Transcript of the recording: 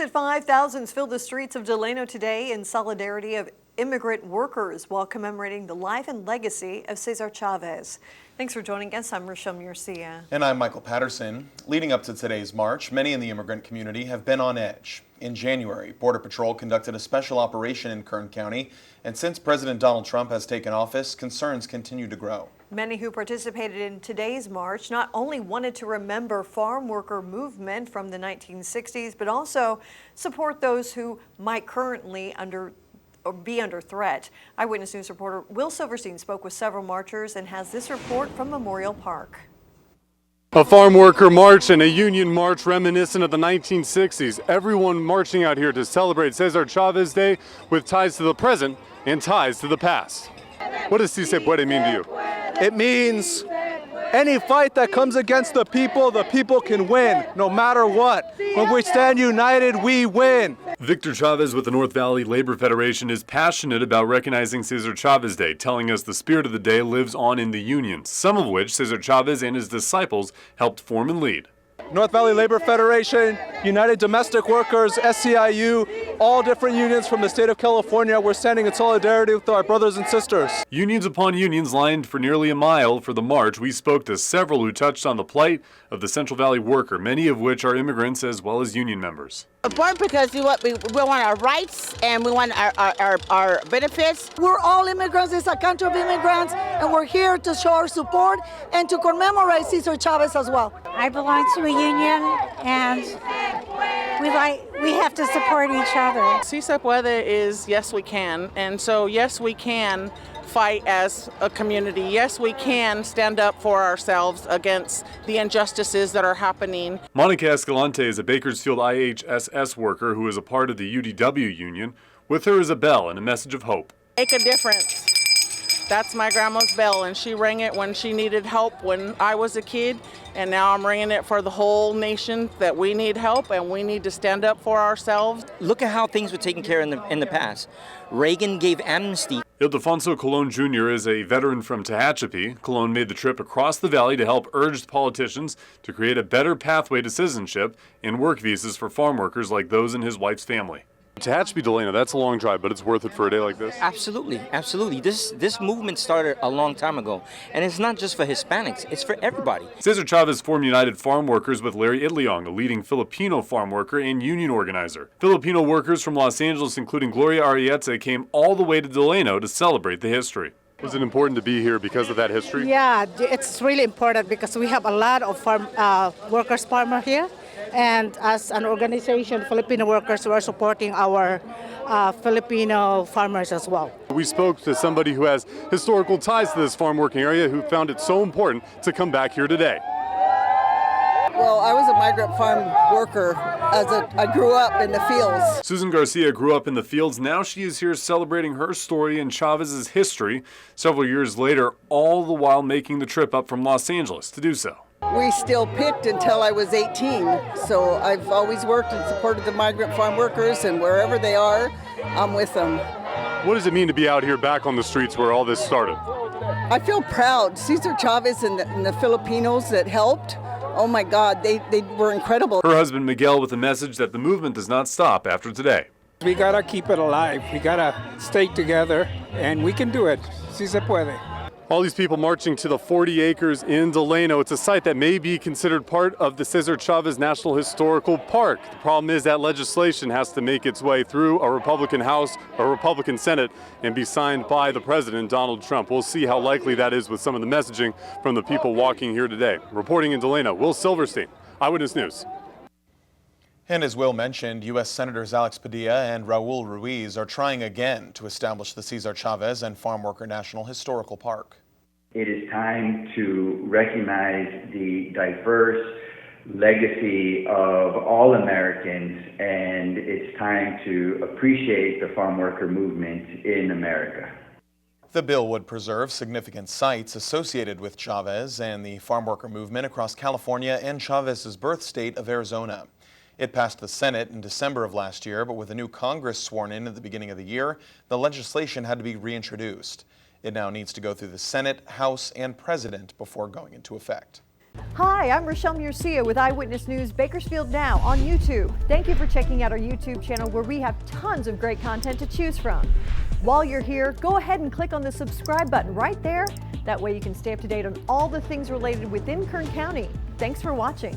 First at 5, thousands filled the streets of Delano today in solidarity of immigrant workers while commemorating the life and legacy of Cesar Chavez. Thanks for joining us. I'm Rochelle Murcia. And I'm Michael Patterson. Leading up to today's march, many in the immigrant community have been on edge. In January, Border Patrol conducted a special operation in Kern County, and since President Donald Trump has taken office, concerns continue to grow. Many who participated in today's march not only wanted to remember farm worker movement from the 1960s, but also support those who might currently be under threat. Eyewitness News reporter Will Silverstein spoke with several marchers and has this report from Memorial Park. A farm worker march and a union march reminiscent of the 1960s. Everyone marching out here to celebrate Cesar Chavez Day with ties to the present and ties to the past. What does Si Se Puede mean to you? It means any fight that comes against the people can win, no matter what. When we stand united, we win. Victor Chavez with the North Valley Labor Federation is passionate about recognizing Cesar Chavez Day, telling us the spirit of the day lives on in the unions, some of which Cesar Chavez and his disciples helped form and lead. North Valley Labor Federation, United Domestic Workers, SCIU, all different unions from the state of California. We're standing in solidarity with our brothers and sisters. Unions upon unions lined for nearly a mile for the march. We spoke to several who touched on the plight of the Central Valley worker, many of which are immigrants as well as union members. Born because we want our rights and we want our benefits. We're all immigrants. It's a country of immigrants, and we're here to show our support and to commemorate Cesar Chavez as well. I belong to a union, and we have to support each other. Si Se Puede is yes we can, and so yes we can fight as a community. Yes, we can stand up for ourselves against the injustices that are happening. Monica Escalante is a Bakersfield IHSS worker who is a part of the UDW union. With her is a bell and a message of hope. Make a difference. That's my grandma's bell, and she rang it when she needed help when I was a kid, and now I'm ringing it for the whole nation that we need help and we need to stand up for ourselves. Look at how things were taken care of in the past. Reagan gave amnesty. Ildefonso Colon Jr. is a veteran from Tehachapi. Colon made the trip across the valley to help urge politicians to create a better pathway to citizenship and work visas for farm workers like those in his wife's family. Tehachapi, Delano, that's a long drive, but it's worth it for a day like this? Absolutely, absolutely. This movement started a long time ago, and it's not just for Hispanics, it's for everybody. Cesar Chavez formed United Farm Workers with Larry Itliong, a leading Filipino farm worker and union organizer. Filipino workers from Los Angeles, including Gloria Arrieta, came all the way to Delano to celebrate the history. Was it important to be here because of that history? Yeah, it's really important because we have a lot of farm here. And as an organization, Filipino workers, we're supporting our Filipino farmers as well. We spoke to somebody who has historical ties to this farm working area who found it so important to come back here today. Well, I was a migrant farm worker. I grew up in the fields. Susan Garcia grew up in the fields. Now she is here celebrating her story and Chavez's history several years later, all the while making the trip up from Los Angeles to do so. We still picked until I was 18, so I've always worked and supported the migrant farm workers, and wherever they are, I'm with them. What does it mean to be out here back on the streets where all this started? I feel proud. Cesar Chavez and the Filipinos that helped, oh my God, they were incredible. Her husband Miguel with a message that the movement does not stop after today. We gotta keep it alive. We gotta stay together, and we can do it. Si se puede. All these people marching to the 40 acres in Delano. It's a site that may be considered part of the Cesar Chavez National Historical Park. The problem is that legislation has to make its way through a Republican House, a Republican Senate, and be signed by the President, Donald Trump. We'll see how likely that is with some of the messaging from the people walking here today. Reporting in Delano, Will Silverstein, Eyewitness News. And as Will mentioned, U.S. Senators Alex Padilla and Raul Ruiz are trying again to establish the Cesar Chavez and Farm Worker National Historical Park. It is time to recognize the diverse legacy of all Americans, and it's time to appreciate the farm worker movement in America. The bill would preserve significant sites associated with Chavez and the farm worker movement across California and Chavez's birth state of Arizona. It passed the Senate in December of last year, but with a new Congress sworn in at the beginning of the year, the legislation had to be reintroduced. It now needs to go through the Senate, House, and President before going into effect. Hi, I'm Rochelle Murcia with Eyewitness News Bakersfield Now on YouTube. Thank you for checking out our YouTube channel where we have tons of great content to choose from. While you're here, go ahead and click on the subscribe button right there. That way you can stay up to date on all the things related within Kern County. Thanks for watching.